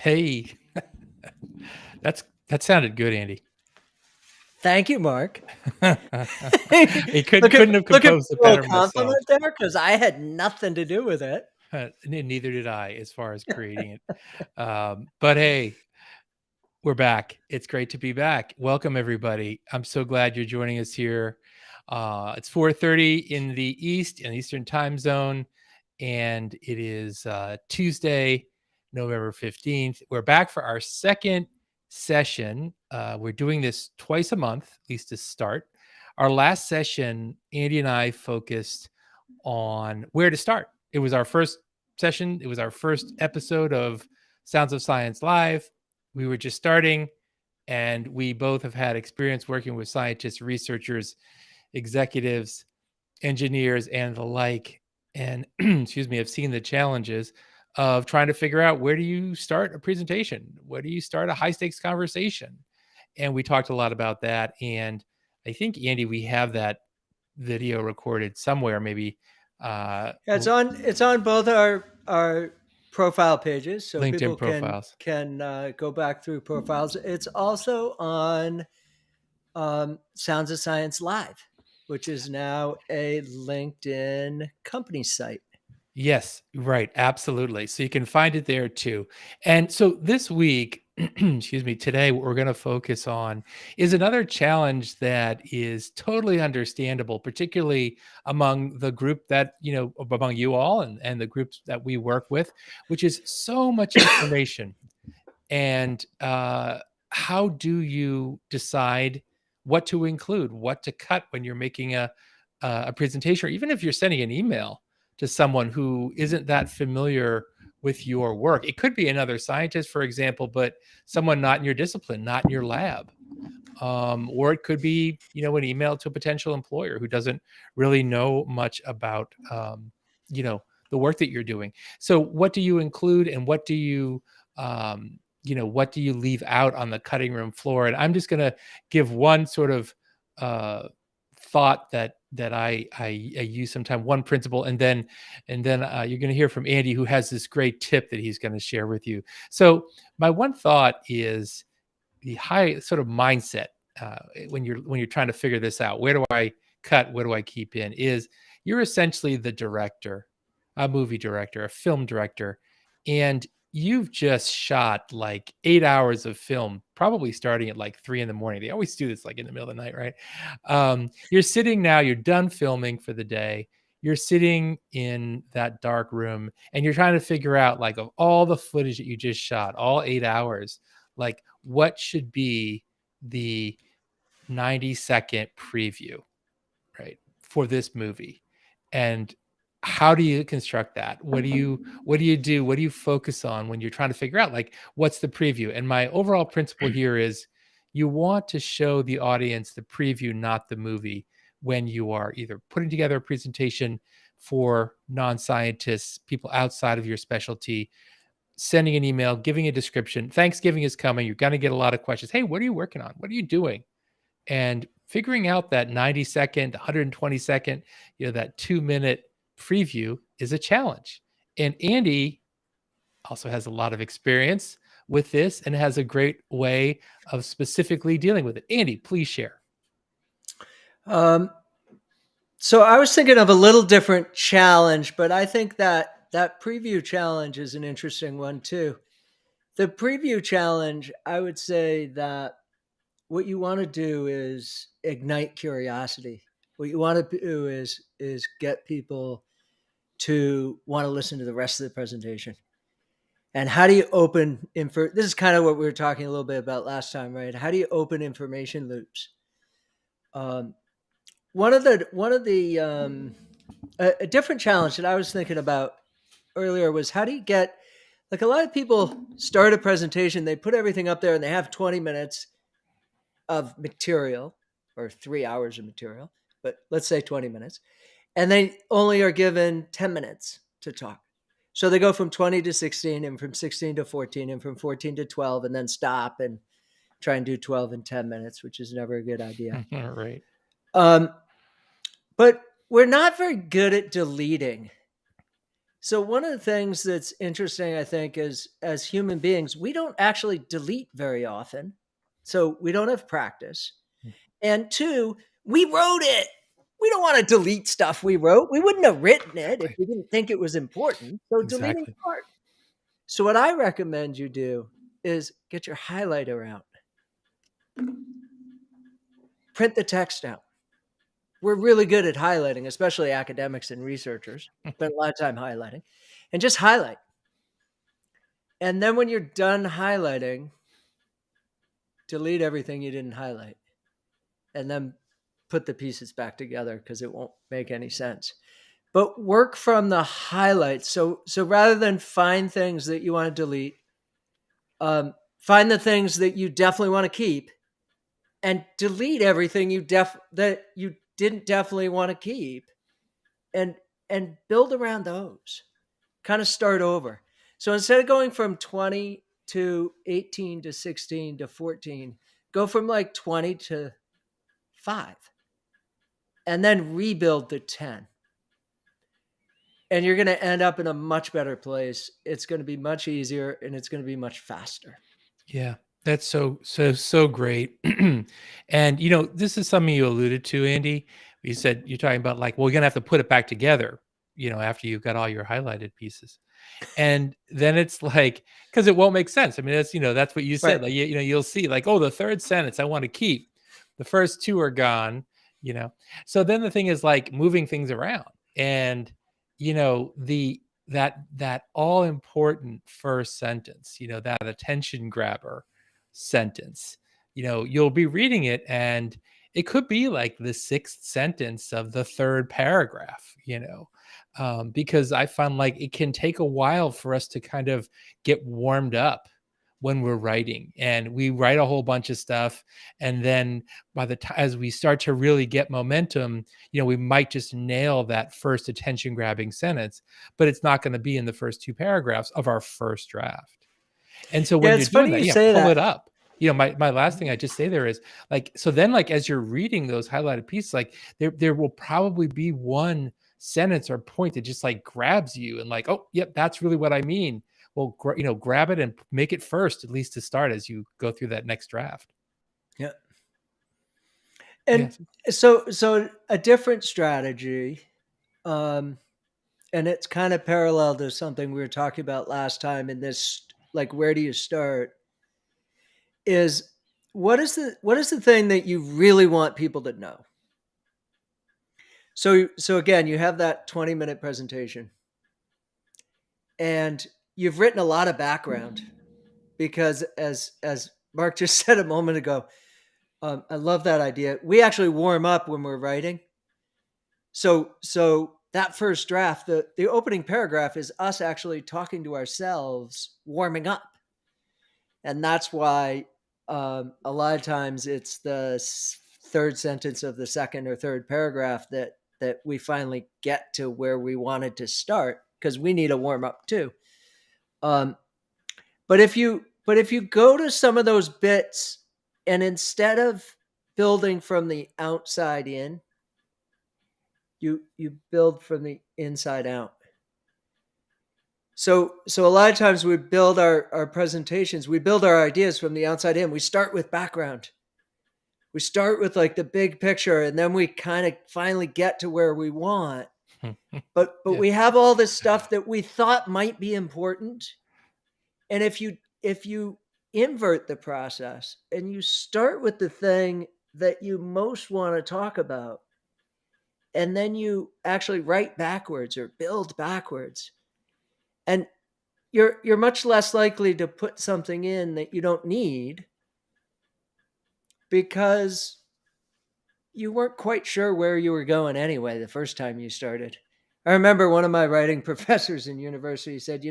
Hey, that sounded good, Andy. Thank you, Mark. He couldn't Looking couldn't have looking composed it for a little better myself. compliment there because I had nothing to do with it. Neither did I, as far as creating it. But hey, we're back. It's great to be back. Welcome, everybody. I'm so glad you're joining us here. It's 4:30 in the Eastern Time Zone, and it is Tuesday, November 15th. We're back for our second session. We're doing this twice a month, at least to start. Our last session, Andy and I focused on where to start. It was our first session, it was our first episode of Sounds of Science Live. We were just starting, and we both have had experience working with scientists, researchers, executives, engineers, and the like. And excuse me, have seen the challenges of trying to figure out, where do you start a presentation? Where do you start a high stakes conversation? And we talked a lot about that. And I think, Andy, we have that video recorded somewhere, maybe Yeah, it's on both our profile pages, so LinkedIn people can profiles. can go back through profiles. It's also on Sounds of Science Live, which is now a LinkedIn company site. Yes, right. Absolutely. So you can find it there too. And so this week, excuse me, today, what we're going to focus on is another challenge that is totally understandable, particularly among the group that, among you all and the groups that we work with, which is so much information. And how do you decide what to include, what to cut when you're making a presentation, or even if you're sending an email to someone who isn't that familiar with your work? It could be another scientist, for example, but someone not in your discipline, not in your lab. Or it could be, an email to a potential employer who doesn't really know much about, the work that you're doing. So, what do you include, and what do you leave out on the cutting room floor? And I'm just going to give one sort of thought that I use sometimes, one principle, and then you're going to hear from Andy, who has this great tip that he's going to share with you. So, my one thought is the high sort of mindset, when you're trying to figure this out. Where do I cut? What do I keep in? Is you're essentially the director, a movie director, a film director, and you've just shot like 8 hours of film, probably starting at like 3 in the morning. They always do this like in the middle of the night, right? You're sitting now, you're done filming for the day. You're sitting in that dark room, and you're trying to figure out, like, of all the footage that you just shot, all 8 hours, like, what should be the 90-second preview, right, for this movie? And how do you construct that? What do you do? What do you focus on when you're trying to figure out, like, what's the preview? And my overall principle here is, you want to show the audience the preview, not the movie, when you are either putting together a presentation for non-scientists, people outside of your specialty, sending an email, giving a description. Thanksgiving is coming. You're going to get a lot of questions. Hey, what are you working on? What are you doing? And figuring out that 90-second, 120-second, that 2-minute preview is a challenge. And Andy also has a lot of experience with this and has a great way of specifically dealing with it. Andy, please share. Um, so I was thinking of a little different challenge, but I think that preview challenge is an interesting one too. The preview challenge, I would say that what you want to do is ignite curiosity. What you want to do is get people to want to listen to the rest of the presentation. And how do you open info? This is kind of what we were talking a little bit about last time, right? How do you open information loops? Um, one of the a different challenge that I was thinking about earlier was, how do you get, like, a lot of people start a presentation, they put everything up there and they have 20 minutes of material, or 3 hours of material, but let's say 20 minutes, and they only are given 10 minutes to talk. So they go from 20 to 16, and from 16 to 14, and from 14 to 12, and then stop and try and do 12 in 10 minutes, which is never a good idea. All right. Um, but we're not very good at deleting So one of the things that's interesting, I think, is as human beings, we don't actually delete very often. So we don't have practice. And two, we wrote it. We don't want to delete stuff we wrote. We wouldn't have written it if Exactly. we didn't think it was important. So deleting Exactly. part. So what I recommend you do is get your highlighter out. Print the text out. We're really good at highlighting, especially academics and researchers. Spend a lot of time highlighting. And just highlight. And then when you're done highlighting, delete everything you didn't highlight. And then put the pieces back together because it won't make any sense. But work from the highlights. So rather than find things that you want to delete, find the things that you definitely want to keep, and delete everything that you didn't definitely want to keep, and build around those. Kind of start over. So instead of going from 20 to 18 to 16 to 14, go from like 20 to 5, and then rebuild the 10. And you're going to end up in a much better place. It's going to be much easier and it's going to be much faster. Yeah, that's so great. And this is something you alluded to, Andy. You said you're talking about like, well, you're gonna have to put it back together, after you've got all your highlighted pieces. And then it's like, because it won't make sense. I mean, that's what you said. Right. Like, you'll see, like, oh, the third sentence I want to keep. The first two are gone, you know. So then the thing is like moving things around. And the that all important first sentence, that attention grabber sentence, you'll be reading it and it could be like the sixth sentence of the third paragraph, because I find like it can take a while for us to kind of get warmed up when we're writing, and we write a whole bunch of stuff, and then by the time as we start to really get momentum, we might just nail that first attention grabbing sentence, but it's not going to be in the first two paragraphs of our first draft. And so Yeah, when you're it's doing funny that, you yeah, say pull that. it up. My last thing I just say there is like, so then like as you're reading those highlighted pieces, like there will probably be one sentence or point that just like grabs you and like, oh, yep, that's really what I mean. Well, grab it and make it first, at least to start as you go through that next draft. Yeah. And Yes. so a different strategy, um, and it's kind of parallel to something we were talking about last time in this, like, where do you start? Is what is the thing that you really want people to know? So again, you have that 20-minute presentation, and you've written a lot of background because as Mark just said a moment ago, I love that idea. We actually warm up when we're writing. So that first draft, the opening paragraph is us actually talking to ourselves, warming up, and that's why a lot of times it's the third sentence of the second or third paragraph that we finally get to where we wanted to start, because we need a warm up too. Um, but if you go to some of those bits, and instead of building from the outside in, you build from the inside out. So a lot of times we build our presentations, we build our ideas from the outside in. We start with background. We start with like the big picture, and then we kind of finally get to where we want. But Yeah. we have all this stuff that we thought might be important. And if you invert the process and you start with the thing that you most want to talk about, and then you actually write backwards or build backwards, and you're much less likely to put something in that you don't need because you weren't quite sure where you were going anyway the first time you started. I remember one of my writing professors in university said,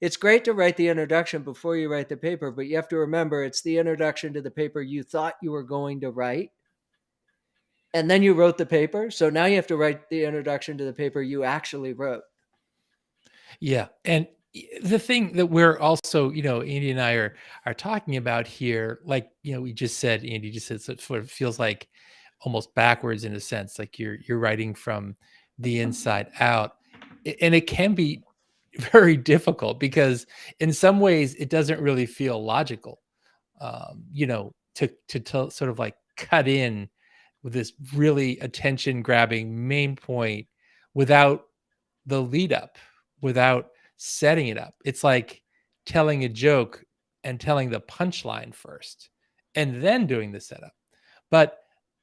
it's great to write the introduction before you write the paper, but you have to remember it's the introduction to the paper you thought you were going to write. And then you wrote the paper. So now you have to write the introduction to the paper you actually wrote. Yeah. And the thing that we're also, Andy and I are talking about here, like, we just said, Andy just said, so it sort of feels like almost backwards in a sense, like you're writing from the inside out. And it can be very difficult because in some ways it doesn't really feel logical, to sort of like cut in with this really attention grabbing main point without the lead up, without setting it up. It's like telling a joke and telling the punchline first and then doing the setup. But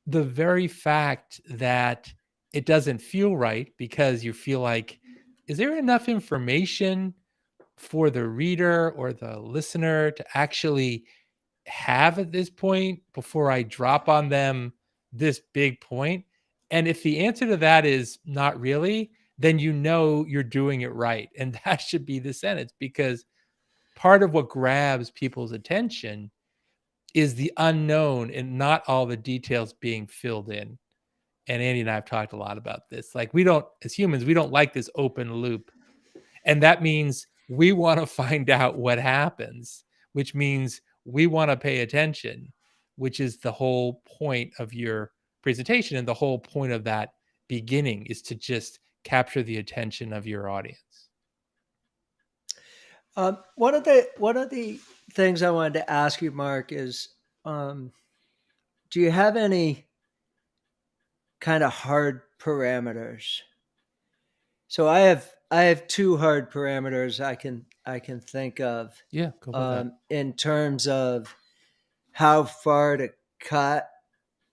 the very fact that it doesn't feel right because you feel like, is there enough information for the reader or the listener to actually have at this point before I drop on them this big point? And if the answer to that is not really, then you're doing it right. And that should be the sentence, because part of what grabs people's attention is the unknown and not all the details being filled in. And Andy and I have talked a lot about this. Like, we don't, as humans, we don't like this open loop. And that means we want to find out what happens, which means we want to pay attention, which is the whole point of your presentation. And the whole point of that beginning is to just capture the attention of your audience. One of the things I wanted to ask you, Mark, is do you have any kind of hard parameters? So I have two hard parameters I can think of Yeah, go for that. in terms of how far to cut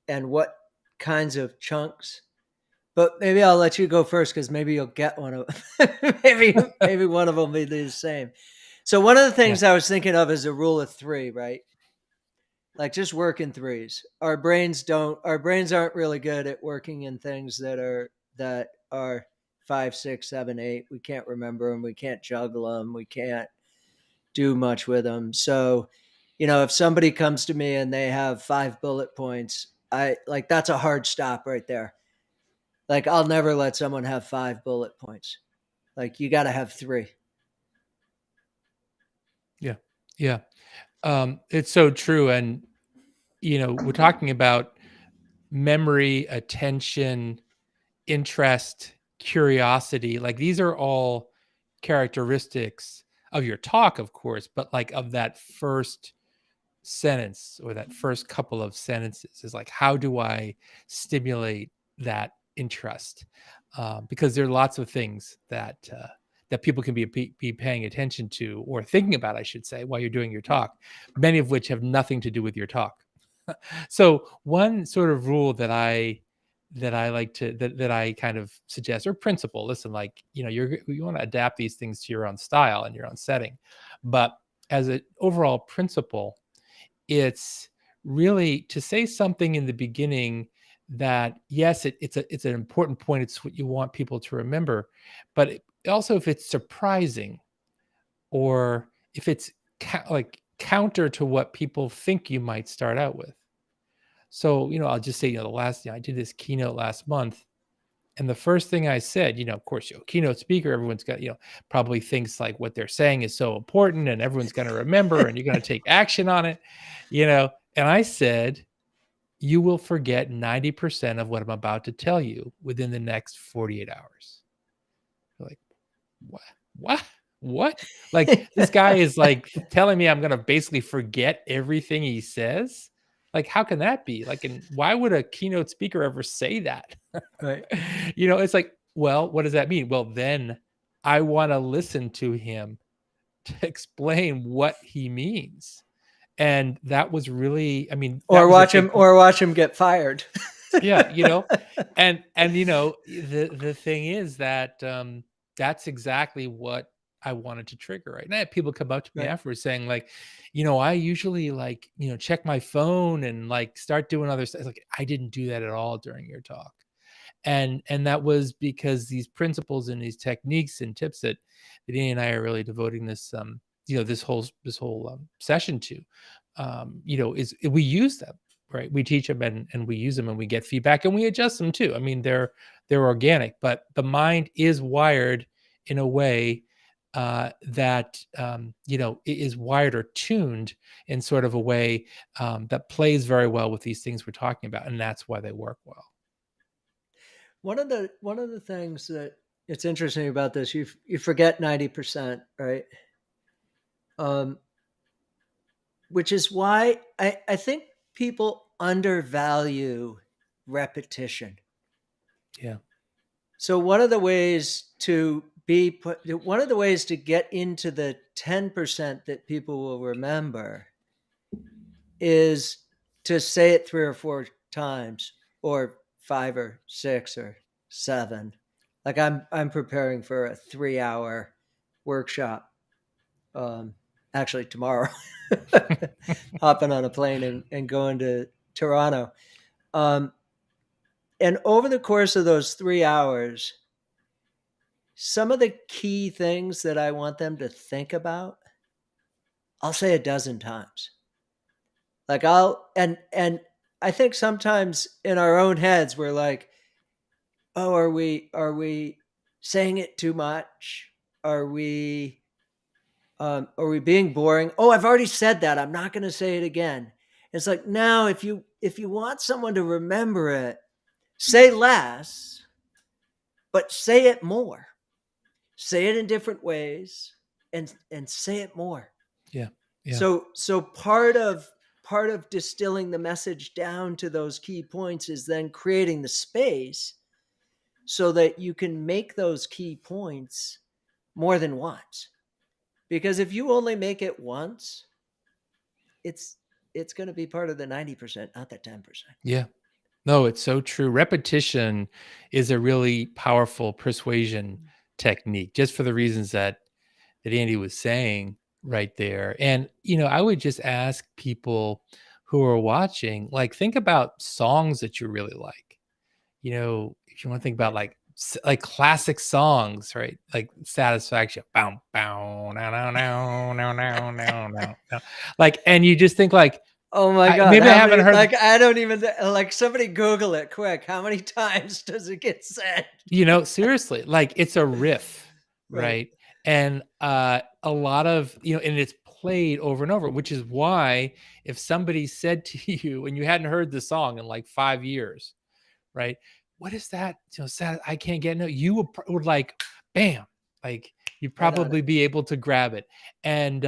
and what kinds of chunks. But maybe I'll let you go first because maybe you'll get one of maybe one of them will be the same. So one of the Yeah. things I was thinking of is a rule of three, right? Like just work in threes. Our brains aren't really good at working in things that are 5, 6, 7, 8. We can't remember them. We can't juggle them. We can't do much with them. So, if somebody comes to me and they have 5 bullet points, I like that's a hard stop right there. Like I'll never let someone have 5 bullet points. Like you got to have 3. Yeah. Yeah. It's so true. And, we're talking about memory, attention, interest, curiosity. Like, these are all characteristics of your talk, of course, but like of that first sentence or that first couple of sentences is like, how do I stimulate that interest? Because there are lots of things that people can be paying attention to or thinking about, I should say, while you're doing your talk, many of which have nothing to do with your talk. So one sort of rule that I like to that I kind of suggest, or principle, listen, like, you want to adapt these things to your own style and your own setting, but as an overall principle, it's really to say something in the beginning that, yes, it's an important point, it's what you want people to remember, but also if it's surprising, or if it's like counter to what people think you might start out with. So, I'll just say, the last, I did this keynote last month, and the first thing I said, of course, keynote speaker, everyone's got, probably thinks like what they're saying is so important and everyone's going to remember and you're going to take action on it, and I said, you will forget 90% of what I'm about to tell you within the next 48 hours. Like, what? What? What? Like, this guy is like telling me I'm going to basically forget everything he says. Like, how can that be? Like, and why would a keynote speaker ever say that? Right. It's like, well, what does that mean? Well, then I want to listen to him to explain what he means. And that was really, I mean, that Or was a watch big, him get fired. yeah, and the thing is that that's exactly what I wanted to trigger. Right now, people come up to me Right. afterwards saying like, I usually like, check my phone and like start doing other stuff. Like, I didn't do that at all during your talk. And that was because these principles and these techniques and tips that Ian and I are really devoting this whole session to, is we use them, right? We teach them and we use them and we get feedback and we adjust them too. I mean, they're organic, but the mind is wired in a way that it is wired or tuned in sort of a way that plays very well with these things we're talking about, and that's why they work well. One of the things that it's interesting about this. You forget 90%, right? Um, which is why I think people undervalue repetition. Yeah. So one of the ways to get into the 10% that people will remember is to say it 3 or 4 times, or 5 or 6 or 7. Like I'm preparing for a 3-hour workshop. Actually tomorrow, hopping on a plane and going to Toronto. Um, and over the course of those 3 hours, some of the key things that I want them to think about, I'll say a dozen times. Like and I think sometimes in our own heads we're like, oh, are we saying it too much? Are we are we being boring? Oh, I've already said that. I'm not going to say it again. It's like, now if you want someone to remember it, say less, but say it more. Say it in different ways, and say it more. Yeah. Yeah. So part of distilling the message down to those key points is then creating the space so that you can make those key points more than once. Because if you only make it once, it's it's going to be part of the 90%, not the 10%. Yeah. No, it's so true. Repetition is a really powerful persuasion technique, just for the reasons that Andy was saying right there. And I would just ask people who are watching, like, think about songs that you really like. If you want to think about Right. like classic songs, right? Like Satisfaction, bow, bow, now, now, now, now, now, now, now, now. Like, and you just think like, Oh my God. maybe I How haven't many, heard. like, I don't even, like, somebody Google it quick. How many times does it get said? Seriously, like it's a riff, Right. right? And a lot of, and it's played over and over, which is why if somebody said to you and you hadn't heard the song in like 5 years, right? What is that? Sad, I can't get no. You would like, bam, like you'd Right on it. probably be able to grab it. And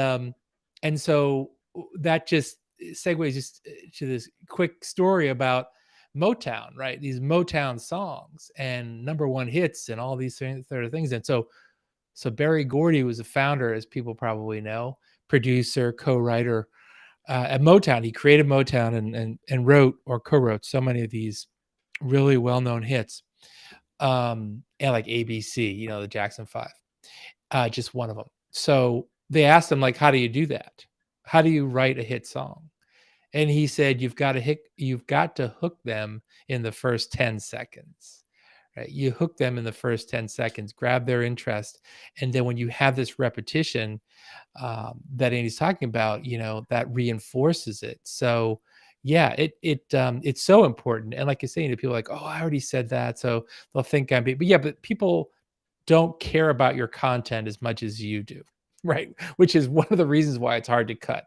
so that just segues just to this quick story about Motown, right? These Motown songs and number one hits and all these sort of things. And so Berry Gordy was a founder, as people probably know, producer, co-writer at Motown. He created Motown and wrote or co-wrote so many of these really well-known hits. And like ABC, the Jackson 5, just one of them. So they asked him, like, how do you do that? How do you write a hit song? And he said, you've got to hook them in the first 10 seconds. Right? You hook them in the first 10 seconds, grab their interest. And then when you have this repetition that Andy's talking about, that reinforces it. So yeah, it's so important. And like you're saying, people are like, oh, I already said that. So they'll think but yeah, but people don't care about your content as much as you do. Right. Which is one of the reasons why it's hard to cut.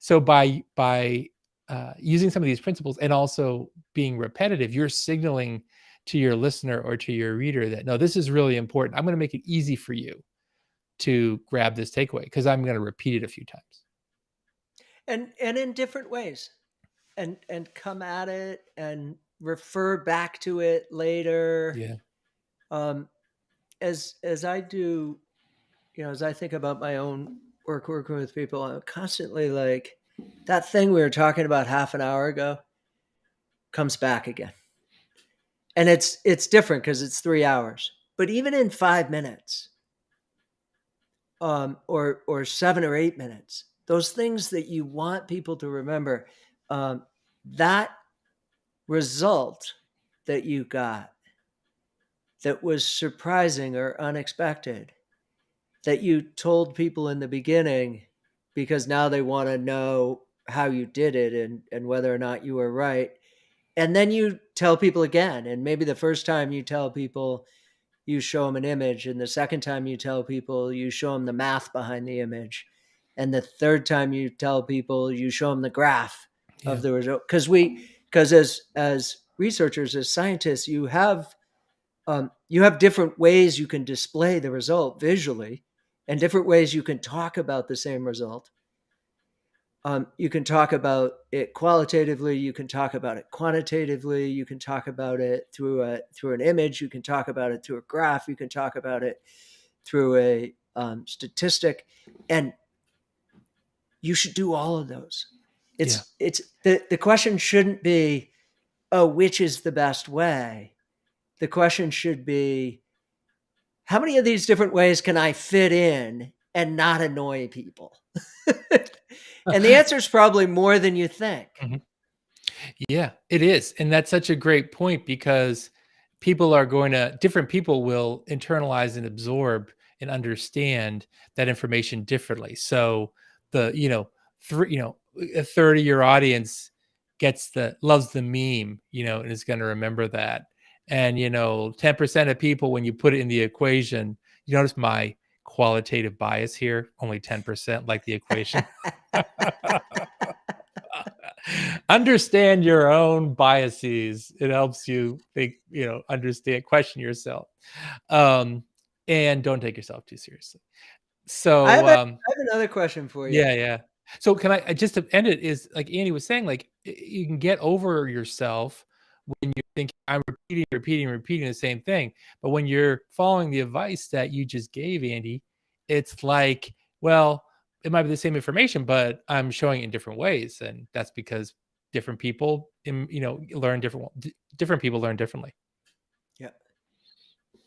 So by using some of these principles and also being repetitive, you're signaling to your listener or to your reader that no, this is really important. I'm going to make it easy for you to grab this takeaway because I'm going to repeat it a few times. And in different ways, and come at it and refer back to it later. Yeah. As I do, as I think about my own working with people, I'm constantly like, that thing we were talking about half an hour ago comes back again. And it's different because it's 3 hours. But even in 5 minutes, or 7 or 8 minutes, those things that you want people to remember, that result that you got that was surprising or unexpected, that you told people in the beginning because now they want to know how you did it, and whether or not you were right. And then you tell people again. And maybe the first time you tell people, you show them an image. And the second time you tell people, you show them the math behind the image. And the third time you tell people, you show them the graph Yeah. of the result. Because as researchers, as scientists, you have You have different ways you can display the result visually, and different ways you can talk about the same result. You can talk about it qualitatively. You can talk about it quantitatively. You can talk about it through an image. You can talk about it through a graph. You can talk about it through a statistic, and you should do all of those. Yeah. It's the question shouldn't be, oh, which is the best way. The question should be, how many of these different ways can I fit in and not annoy people? And the answer is probably more than you think. Mhm. Yeah, it is. And that's such a great point because different people will internalize and absorb and understand that information differently. So a 30-year audience loves the meme, and is going to remember that. And, 10% of people, when you put it in the equation, you notice my qualitative bias here, only 10% like the equation. Understand your own biases. It helps you think, understand, question yourself, um, and don't take yourself too seriously. So, I have another question for you. yeah, yeah. So can just to end it is like Andy was saying, like you can get over yourself when you think I'm repeating the same thing. But when you're following the advice that you just gave, Andy, it's like, well, it might be the same information, but I'm showing it in different ways. And that's because different people learn different people learn differently. Yeah,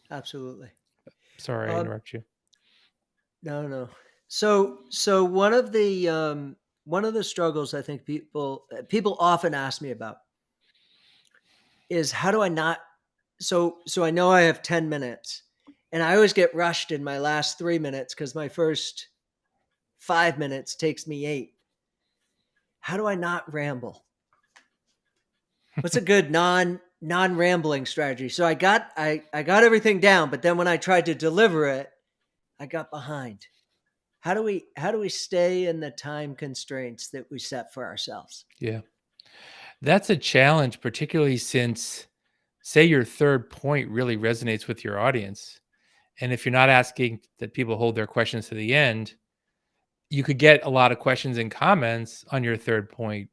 absolutely. Sorry, I Um, interrupt you. no, no. So one of the struggles I think people often ask me about is, how do I not? So I know I have 10 minutes, and I always get rushed in my last 3 minutes because my first 5 minutes takes me 8. How do I not ramble? What's a good non rambling strategy? So I got everything down, but then when I tried to deliver it, I got behind. How do we stay in the time constraints that we set for ourselves? Yeah. That's a challenge, particularly since, say, your third point really resonates with your audience. And if you're not asking that people hold their questions to the end, you could get a lot of questions and comments on your third point,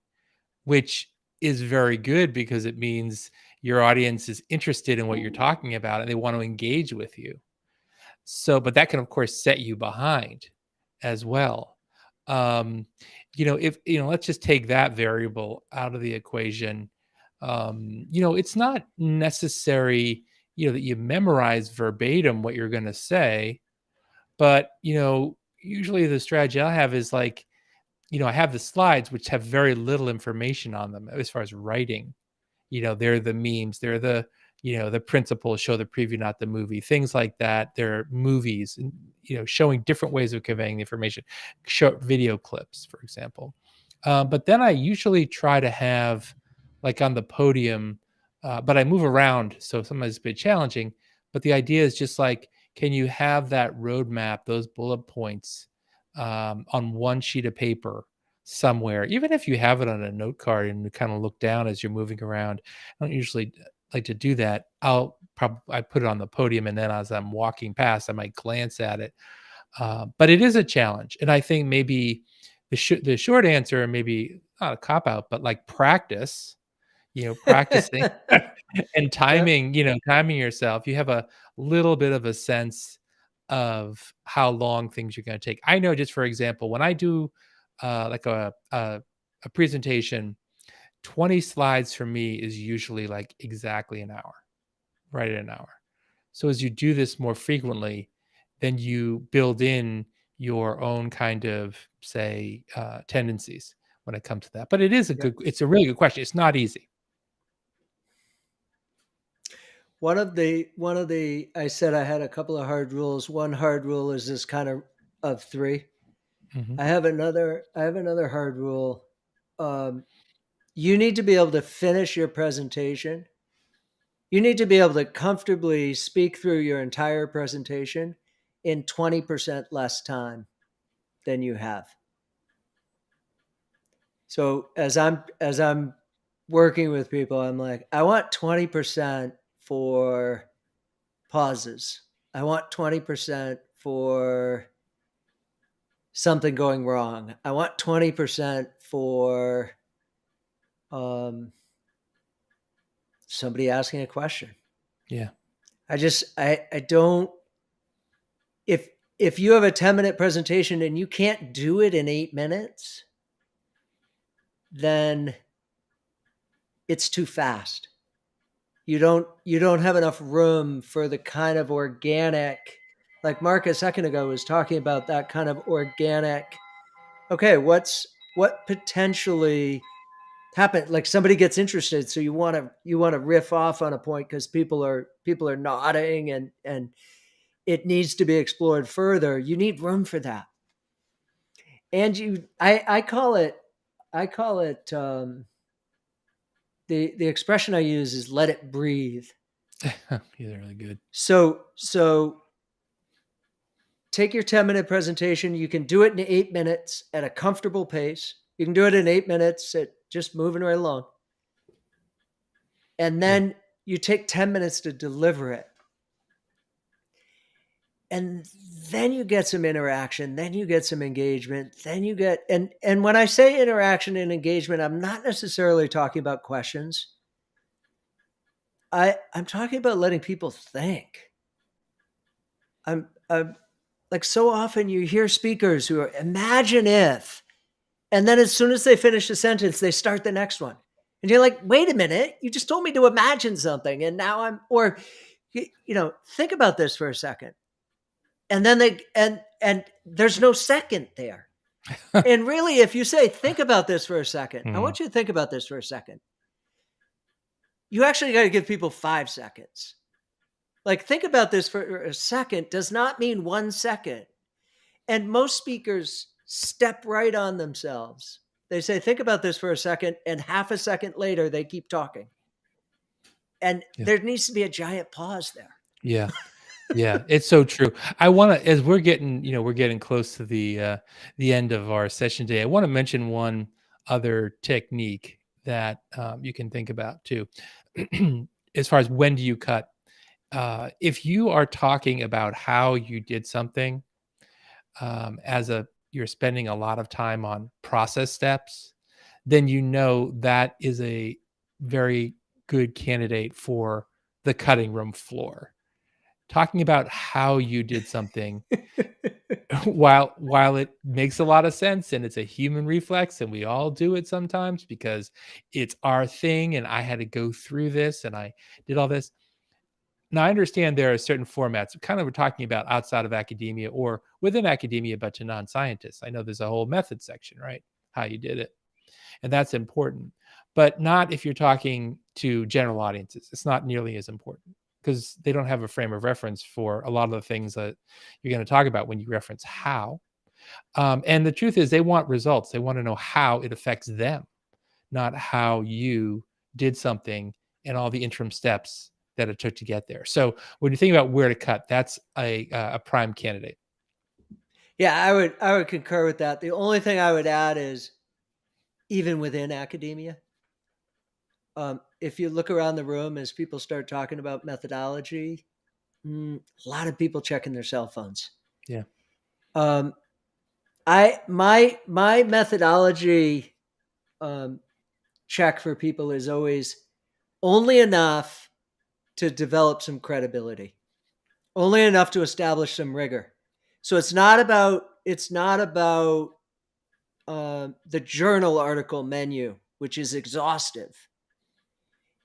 which is very good because it means your audience is interested in what you're talking about and they want to engage with you. So, but that can, of course, set you behind as well. Um, if let's just take that variable out of the equation. It's not necessary, that you memorize verbatim what you're going to say, but usually the strategy I have is like, I have the slides which have very little information on them as far as writing. They're the memes, they're the principles show the preview, not the movie, things like that. They're movies and, showing different ways of conveying the information, show video clips, for example. But then I usually try to have, like on the podium, but I move around. So sometimes it's a bit challenging. But the idea is just like, can you have that roadmap, those bullet points on one sheet of paper somewhere, even if you have it on a note card and you kind of look down as you're moving around. I don't usually like to do that. I put it on the podium, and then as I'm walking past, I might glance at it. But it is a challenge, and I think maybe the short answer, and maybe not a cop out, but like practice. Practicing and Yep. timing yourself. You have a little bit of a sense of how long things are going to take. I know, just for example, when I do like a presentation, 20 slides for me is usually like exactly an hour, right at an hour. So as you do this more frequently, then you build in your own kind of, say, tendencies when it comes to that. But Yep. it's a really good question. It's not easy. One of the I said I had a couple of hard rules. One hard rule is this kind of three. Mhm. I have another hard rule. Um, you need to be able to finish your presentation. You need to be able to comfortably speak through your entire presentation in 20% less time than you have. So as I'm working with people, I'm like, I want 20% for pauses. I want 20% for something going wrong. I want 20% for somebody asking a question. Yeah. I don't, if you have a 10-minute presentation and you can't do it in 8 minutes, then it's too fast. You don't have enough room for the kind of organic, like Mark a second ago was talking about, that kind of organic, okay, what potentially happened? Like somebody gets interested, so you want to riff off on a point because people are nodding and it needs to be explored further. You need room for that. And I call it the expression I use is let it breathe. These are really good. So take your 10-minute presentation. You can do it in 8 minutes at a comfortable pace. You can do it in 8 minutes at just moving right along. And then you take 10 minutes to deliver it. And then you get some interaction, then you get some engagement, then you get, and when I say interaction and engagement, I'm not necessarily talking about questions. I'm talking about letting people think. I'm like, so often you hear speakers who are, imagine if, and then as soon as they finish a sentence, they start the next one. And you're like, wait a minute, you just told me to imagine something. And now or, think about this for a second. And then and there's no second there. And really, if you say, think about this for a second, I want you to think about this for a second. You actually got to give people 5 seconds. Like, think about this for a second does not mean 1 second. And most speakers step right on themselves. They say, think about this for a second. And half a second later, they keep talking. And there needs to be a giant pause there. Yeah. Yeah, it's so true. I want to, as we're getting close to the end of our session today, I want to mention one other technique that you can think about too. As far as when do you cut? If you are talking about how you did something, you're spending a lot of time on process steps, then that is a very good candidate for the cutting room floor. Talking about how you did something while it makes a lot of sense and it's a human reflex and we all do it sometimes because it's our thing and I had to go through this and I did all this. Now I understand there are certain formats, kind of we're talking about outside of academia or within academia, but to non-scientists. I know there's a whole method section, right? How you did it. And that's important, but not if you're talking to general audiences. It's not nearly as important because they don't have a frame of reference for a lot of the things that you're going to talk about when you reference how. And the truth is they want results. They want to know how it affects them, not how you did something and all the interim steps that it took to get there. So when you think about where to cut, that's a prime candidate. Yeah, I would concur with that. The only thing I would add is, even within academia, if you look around the room as people start talking about methodology, a lot of people checking their cell phones. Yeah. My methodology check for people is always only enough to develop some credibility, only enough to establish some rigor. So it's not about the journal article menu, which is exhaustive.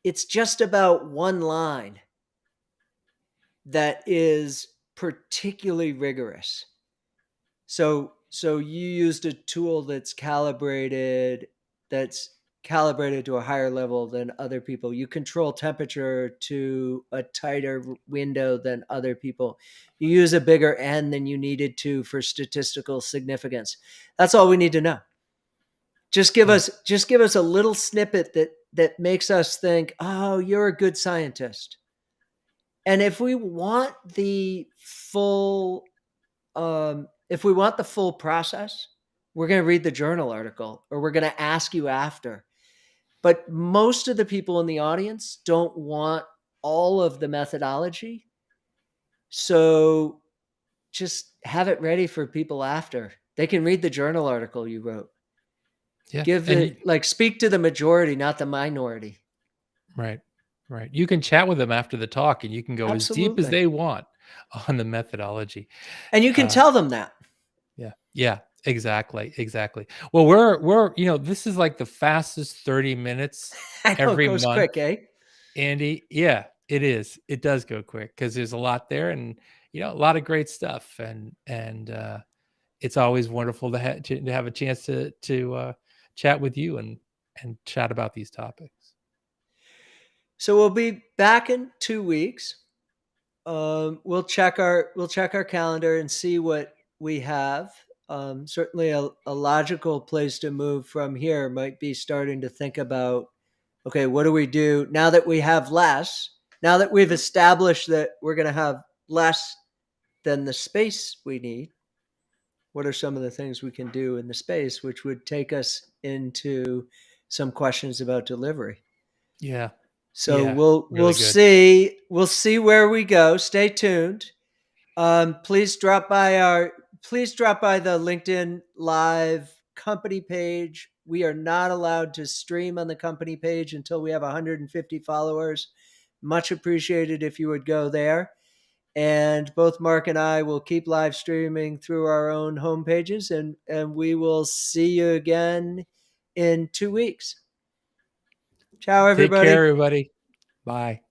It's just about one line that is particularly rigorous. So you used a tool that's calibrated to a higher level than other people. You control temperature to a tighter window than other people. You use a bigger N than you needed to for statistical significance. That's all we need to know. Just give us a little snippet that makes us think, oh, you're a good scientist. And if we want the full process, we're going to read the journal article or we're going to ask you after. But most of the people in the audience don't want all of the methodology. So just have it ready for people after. They can read the journal article you wrote. Yeah. Give And the like speak to the majority, not the minority. right. Right. You can chat with them after the talk and you can go as deep as Absolutely. they want on the methodology. And you can Uh, tell them that. yeah. Yeah. Exactly. Exactly. Well, we're this is like the fastest 30 minutes I know it every goes month, quick, eh? Andy. Yeah, it is. It does go quick because there's a lot there and, a lot of great stuff. And it's always wonderful to have a chance to chat with you and chat about these topics. So we'll be back in 2 weeks. We'll check our calendar and see what we have. Certainly, a logical place to move from here might be starting to think about, okay, what do we do now that we have less? Now that we've established that we're going to have less than the space we need, what are some of the things we can do in the space, which would take us into some questions about delivery. Yeah. So Yeah. we'll we'll Really good. see we'll see where we go. Stay tuned. Please drop by the LinkedIn Live company page. We are not allowed to stream on the company page until we have 150 followers. Much appreciated if you would go there. And both Mark and I will keep live streaming through our own home pages, and we will see you again in 2 weeks. Ciao, Take care, everybody. everybody. Bye.